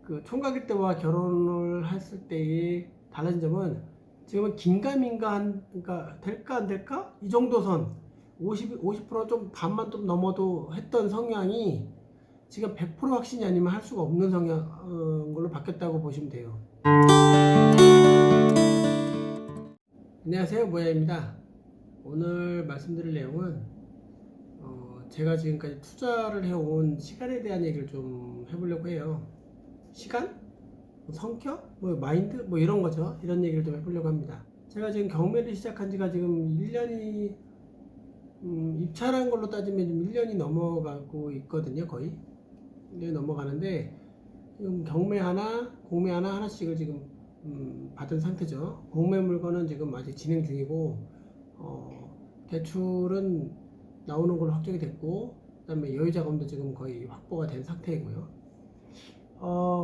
그 총각일 때와 결혼을 했을 때의 달라진 점은 지금은 긴가민가한, 그러니까 될까 안 될까 이 정도 선 50%좀 반만 좀 넘어도 했던 성향이 지금 100% 확신이 아니면 할 수가 없는 성향 걸로 바뀌었다고 보시면 돼요. 안녕하세요, 모야입니다. 오늘 말씀드릴 내용은 제가 지금까지 투자를 해온 시간에 대한 얘기를 좀 해보려고 해요. 시간? 성격? 마인드? 이런 거죠. 이런 얘기를 좀 해보려고 합니다. 제가 지금 경매를 시작한 지가 지금 1년이 입찰한 걸로 따지면 좀 1년이 넘어가고 있거든요. 거의 1년이 넘어가는데 지금 경매 하나, 공매 하나씩을 지금 받은 상태죠. 공매 물건은 지금 아직 진행 중이고 대출은 나오는 걸로 확정이 됐고, 그 다음에 여유자금도 지금 거의 확보가 된 상태이고요.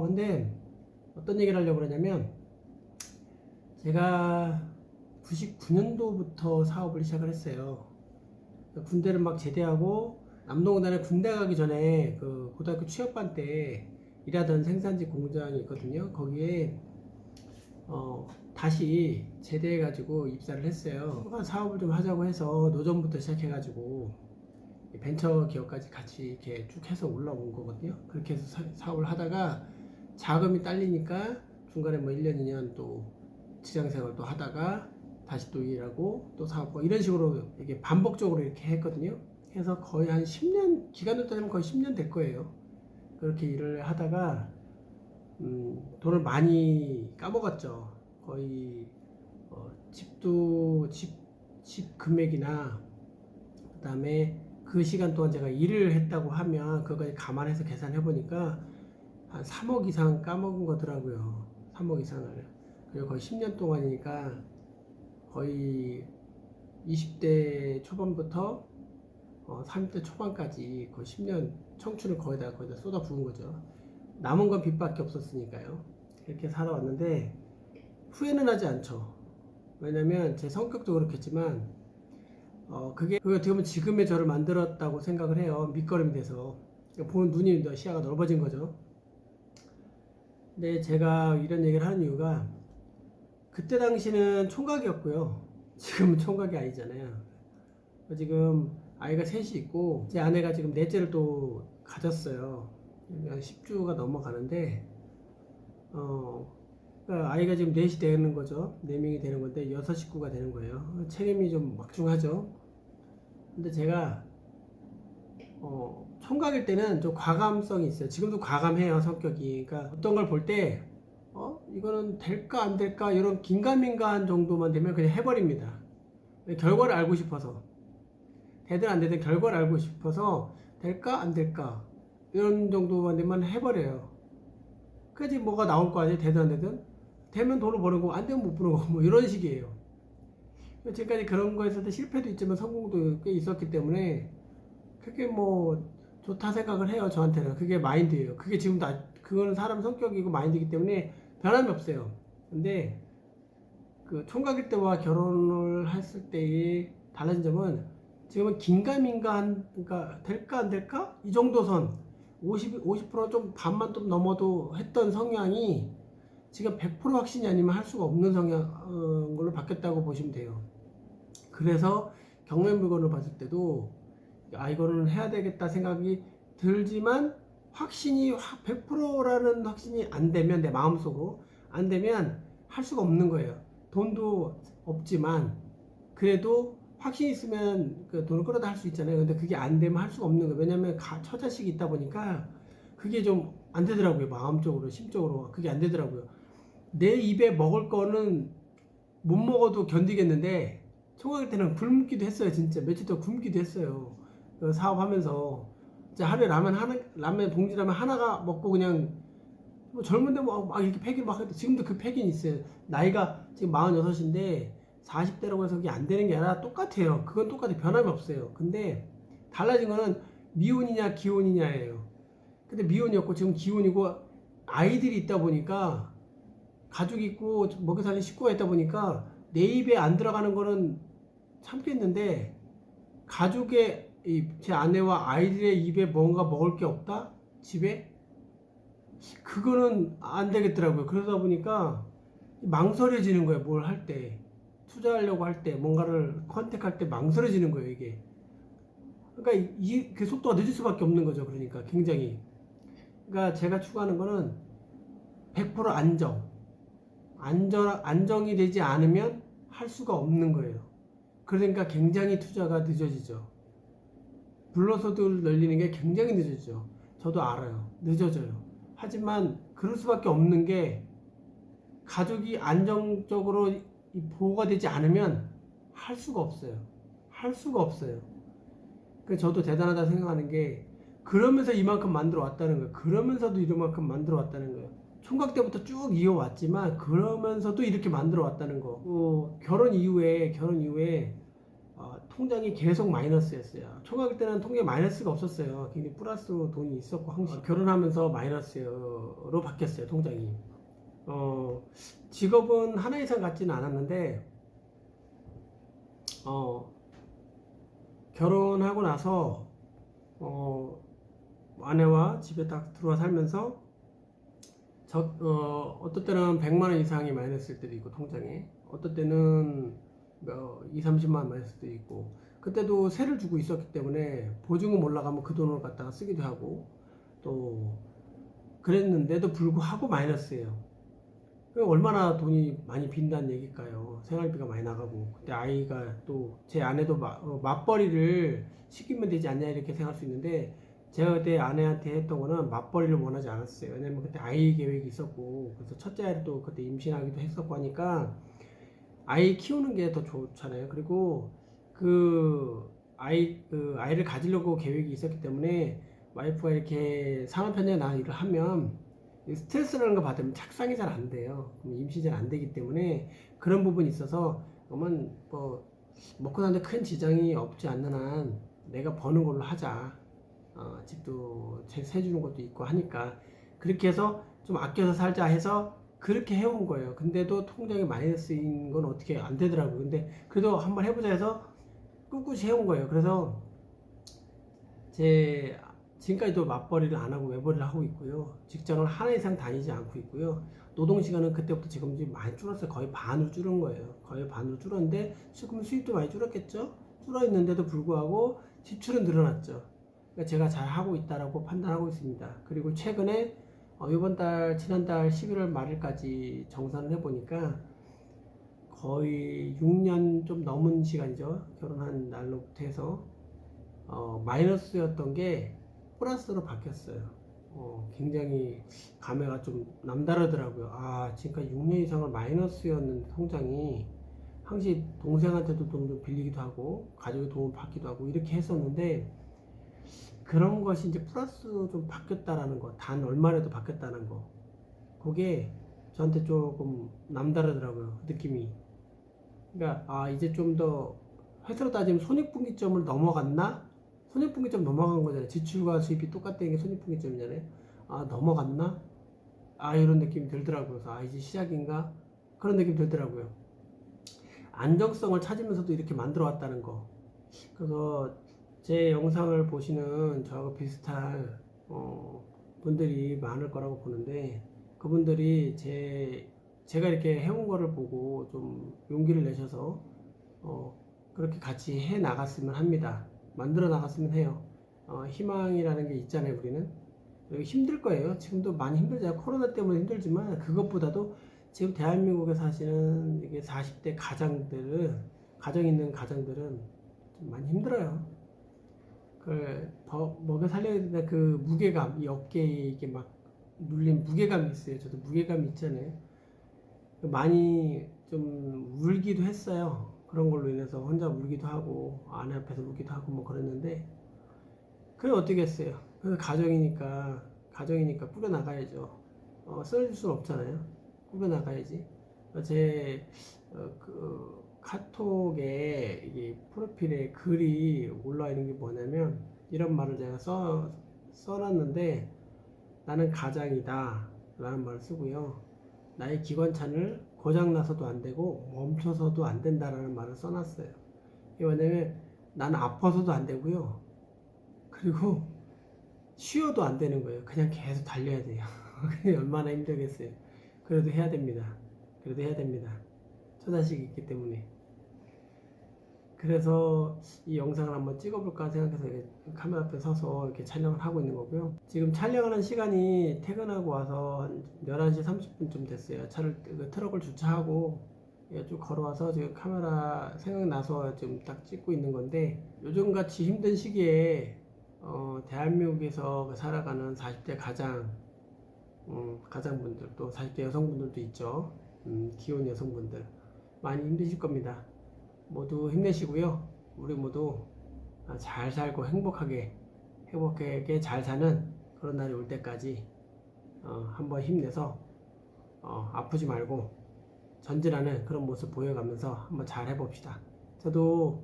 근데 어떤 얘기를 하려고 그러냐면, 제가 99년도부터 사업을 시작을 했어요. 군대를 막 제대하고 남동구단에 군대 가기 전에 그 고등학교 취업반 때 일하던 생산지 공장이 있거든요. 거기에 다시 제대해가지고 입사를 했어요. 사업을 좀 하자고 해서 노점부터 시작해가지고 벤처 기업까지 같이 이렇게 쭉 해서 올라온 거거든요. 그렇게 해서 사업을 하다가 자금이 딸리니까 중간에 1년, 2년 또 직장생활 또 하다가 다시 또 일하고 또 사업 이런 식으로 이게 반복적으로 이렇게 했거든요. 그래서 거의 한 10년, 기간으로 따지면 거의 10년 될 거예요. 그렇게 일을 하다가 돈을 많이 까먹었죠. 거의 집 금액이나 그 다음에 그 시간 동안 제가 일을 했다고 하면 그거까지 감안해서 계산해 보니까 한 3억 이상 까먹은 거더라고요. 3억 이상을. 그리고 거의 10년 동안이니까 거의 20대 초반부터 30대 초반까지 거의 10년 청춘을 거의 다 쏟아 부은 거죠. 남은 건 빚밖에 없었으니까요. 이렇게 살아왔는데 후회는 하지 않죠. 왜냐면 제 성격도 그렇겠지만 그게 어떻게 보면 지금의 저를 만들었다고 생각을 해요. 밑거름이 돼서 보는 눈이 시야가 넓어진 거죠. 근데 제가 이런 얘기를 하는 이유가 그때 당시는 총각이었고요. 지금은 총각이 아니잖아요. 지금 아이가 셋이 있고 제 아내가 지금 넷째를 또 가졌어요. 10주가 넘어가는데 그러니까 아이가 지금 넷이 되는 거죠. 4명이 되는 건데 6식구가 되는 거예요. 책임이 좀 막중하죠. 근데 제가 총각일 때는 좀 과감성이 있어요. 지금도 과감해요, 성격이. 그러니까 어떤 걸 볼 때 이거는 될까 안 될까 이런 긴가민가한 정도만 되면 그냥 해버립니다. 결과를 알고 싶어서. 되든 안 되든 결과를 알고 싶어서 될까 안 될까 이런 정도만 되면 해버려요. 그래야지 뭐가 나올 거 아니에요. 되든 안 되든. 되면 돈을 버는 거, 안 되면 못 버는 거, 이런 식이에요. 지금까지 그런 거에서도 실패도 있지만 성공도 꽤 있었기 때문에 그게 좋다 생각을 해요. 저한테는 그게 마인드예요. 그게 지금도 그거는 사람 성격이고 마인드이기 때문에 변함이 없어요. 근데 그 총각일 때와 결혼을 했을 때의 달라진 점은 지금은 긴가민가한, 그러니까 될까 안 될까 이 정도 선 50%좀 반만 좀 넘어도 했던 성향이 지금 100% 확신이 아니면 할 수가 없는 성향 걸로 바뀌었다고 보시면 돼요. 그래서 경매 물건을 봤을 때도 이거는 해야 되겠다 생각이 들지만 확신이 100%라는 확신이 안 되면, 내 마음속으로 안 되면 할 수가 없는 거예요. 돈도 없지만 그래도 확신이 있으면 그 돈을 끌어다 할 수 있잖아요. 근데 그게 안 되면 할 수가 없는 거예요. 왜냐면 처자식이 있다 보니까 그게 좀 안 되더라고요. 마음적으로, 심적으로 그게 안 되더라고요. 내 입에 먹을 거는 못 먹어도 견디겠는데 총각일 때는 굶기도 했어요. 진짜 며칠 동안 굶기도 했어요. 사업하면서 진짜 하루에 라면 봉지라면 하나가 먹고 그냥 젊은데 막 이렇게 폐기를 막 했는데 지금도 그 폐기는 있어요. 나이가 지금 46인데 40대라고 해서 그게 안 되는 게 아니라 똑같아요. 그건 똑같아요. 변함이 없어요. 근데 달라진 거는 미혼이냐 기혼이냐예요. 근데 미혼이었고 지금 기혼이고 아이들이 있다 보니까 가족이 있고 먹여 살린 식구가 있다 보니까 내 입에 안 들어가는 거는 참겠는데 제 아내와 아이들의 입에 뭔가 먹을 게 없다? 집에? 그거는 안 되겠더라고요. 그러다 보니까 망설여지는 거예요. 뭘 할 때, 투자하려고 할 때, 뭔가를 컨택할 때 망설여지는 거예요, 이게. 그러니까 그 속도가 늦을 수밖에 없는 거죠. 그러니까 굉장히. 그러니까 제가 추구하는 거는 100% 안정이 되지 않으면 할 수가 없는 거예요. 그러니까 굉장히 투자가 늦어지죠. 불로소득을 늘리는 게 굉장히 늦어지죠. 저도 알아요. 늦어져요. 하지만 그럴 수밖에 없는 게 가족이 안정적으로 보호가 되지 않으면 할 수가 없어요. 할 수가 없어요. 그래서 저도 대단하다 생각하는 게 그러면서 이만큼 만들어 왔다는 거예요. 그러면서도 이만큼 만들어 왔다는 거예요. 총각 때부터 쭉 이어왔지만 그러면서도 이렇게 만들어 왔다는 거. 결혼 이후에 통장이 계속 마이너스였어요. 총각 때는 통장에 마이너스가 없었어요. 굉장히 플러스로 돈이 있었고 항상 결혼하면서 마이너스로 바뀌었어요. 통장이. 직업은 하나 이상 갖지는 않았는데 결혼하고 나서 아내와 집에 딱 들어와 살면서 어떤 때는 100만 원 이상이 마이너스일 때도 있고 통장에 어떤 때는 2, 30만 원 마이너스일 때도 있고 그때도 세를 주고 있었기 때문에 보증금 올라가면 그 돈을 갖다가 쓰기도 하고 또 그랬는데도 불구하고 마이너스예요. 얼마나 돈이 많이 빈다는 얘기일까요? 생활비가 많이 나가고 그때 아이가 또 제 아내도 맞벌이를 시키면 되지 않냐 이렇게 생각할 수 있는데 제가 그때 아내한테 했던 거는 맞벌이를 원하지 않았어요. 왜냐면 그때 아이 계획이 있었고 그래서 첫째 아이를 또 그때 임신하기도 했었고 하니까 아이 키우는 게 더 좋잖아요. 그리고 아이를 가지려고 계획이 있었기 때문에 와이프가 이렇게 상업 현장에 나가 일을 하면 스트레스라는 거 받으면 착상이 잘 안 돼요. 임신이 잘 안 되기 때문에 그런 부분이 있어서 그러면 먹고 사는데 큰 지장이 없지 않는 한 내가 버는 걸로 하자. 집도 세주는 것도 있고 하니까 그렇게 해서 좀 아껴서 살자 해서 그렇게 해온 거예요. 근데도 통장에 마이너스인 건 어떻게 안 되더라고요. 근데 그래도 한번 해보자 해서 꿋꿋이 해온 거예요. 그래서 지금까지도 맞벌이를 안 하고 외벌이를 하고 있고요. 직장을 하나 이상 다니지 않고 있고요. 노동시간은 그때부터 지금까지 많이 줄었어요. 거의 반으로 줄은 거예요. 거의 반으로 줄었는데 그럼 수입도 많이 줄었겠죠? 줄어 있는데도 불구하고 지출은 늘어났죠. 그러니까 제가 잘 하고 있다라고 판단하고 있습니다. 그리고 최근에 지난달 11월 말일까지 정산을 해보니까 거의 6년 좀 넘은 시간이죠. 결혼한 날로부터 해서 마이너스였던 게 플러스로 바뀌었어요. 굉장히 감회가 좀 남다르더라고요. 지금까지 6년 이상을 마이너스였는 통장이 항시 동생한테도 돈 좀 빌리기도 하고 가족의 도움 받기도 하고 이렇게 했었는데 그런 것이 이제 플러스 좀 바뀌었다라는 거, 단 얼마라도 바뀌었다는 거, 그게 저한테 조금 남다르더라고요. 느낌이. 그러니까 이제 좀 더 회사로 따지면 손익분기점을 넘어갔나? 손익분기점 넘어간 거잖아요. 지출과 수입이 똑같다는 게 손익분기점이잖아요. 넘어갔나? 이런 느낌이 들더라고요. 그래서 이제 시작인가? 그런 느낌이 들더라고요. 안정성을 찾으면서도 이렇게 만들어 왔다는 거. 그래서 제 영상을 보시는 저하고 비슷한 분들이 많을 거라고 보는데 그분들이 제가 이렇게 해온 거를 보고 좀 용기를 내셔서 그렇게 같이 해 나갔으면 합니다. 만들어 나갔으면 해요. 희망이라는 게 있잖아요. 우리는 힘들 거예요. 지금도 많이 힘들잖아요. 코로나 때문에 힘들지만 그것보다도 지금 대한민국에 사시는 이게 40대 가정 있는 가정들은 좀 많이 힘들어요. 먹여 살려야 된다 그 무게감, 이 어깨에 이게 막 눌린 무게감이 있어요. 저도 무게감이 있잖아요. 많이 좀 울기도 했어요. 그런 걸로 인해서 혼자 울기도 하고 아내 앞에서 울기도 하고 뭐 그랬는데 그래 어떻게 했어요. 그래서 가정이니까 꾸려 나가야죠. 쓰러질 수는 없잖아요. 꾸려 나가야지. 제 카톡에 이게 프로필에 글이 올라와 있는 게 뭐냐면 이런 말을 제가 써놨는데 나는 가장이다 라는 말을 쓰고요. 나의 기관차를 고장나서도 안 되고 멈춰서도 안 된다라는 말을 써놨어요. 이게 뭐냐면 나는 아파서도 안 되고요. 그리고 쉬어도 안 되는 거예요. 그냥 계속 달려야 돼요. 그게 얼마나 힘들겠어요. 그래도 해야 됩니다. 그래도 해야 됩니다. 처자식이 있기 때문에. 그래서 이 영상을 한번 찍어볼까 생각해서 이렇게 카메라 앞에 서서 이렇게 촬영을 하고 있는 거고요. 지금 촬영하는 시간이 퇴근하고 와서 한 11시 30분쯤 됐어요. 트럭을 주차하고 쭉 걸어와서 지금 카메라 생각나서 지금 딱 찍고 있는 건데, 요즘같이 힘든 시기에 대한민국에서 살아가는 40대 가장분들, 또 40대 여성분들도 있죠. 기혼 여성분들 많이 힘드실 겁니다. 모두 힘내시고요. 우리 모두 잘 살고 행복하게 잘 사는 그런 날이 올 때까지 한번 힘내서 아프지 말고 전진하는 그런 모습 보여가면서 한번 잘 해봅시다. 저도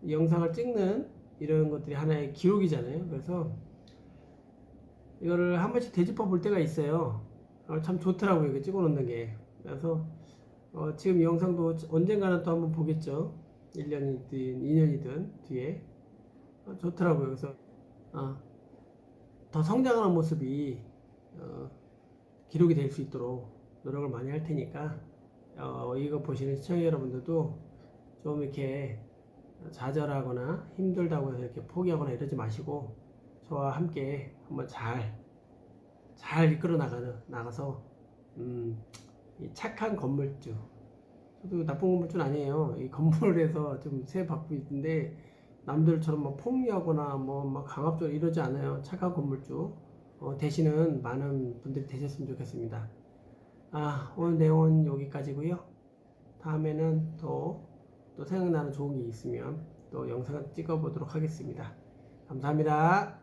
이 영상을 찍는 이런 것들이 하나의 기록이잖아요. 그래서 이거를 한 번씩 되짚어 볼 때가 있어요. 참 좋더라고요. 이거 찍어 놓는 게. 그래서 지금 이 영상도 언젠가는 또 한번 보겠죠. 1년이든 2년이든 뒤에. 좋더라고요. 그래서 더 성장하는 모습이 기록이 될 수 있도록 노력을 많이 할 테니까 이거 보시는 시청자 여러분들도 좀 이렇게 좌절하거나 힘들다고 해서 이렇게 포기하거나 이러지 마시고 저와 함께 한번 잘 이끌어 나가서 이 착한 건물주, 저도 나쁜 건물주는 아니에요. 이 건물에서 좀 세 받고 있는데 남들처럼 막 폭리하거나 막 강압적으로 이러지 않아요. 착한 건물주 되시는 많은 분들이 되셨으면 좋겠습니다. 오늘 내용은 여기까지고요. 다음에는 또 생각나는 좋은 게 있으면 또 영상을 찍어 보도록 하겠습니다. 감사합니다.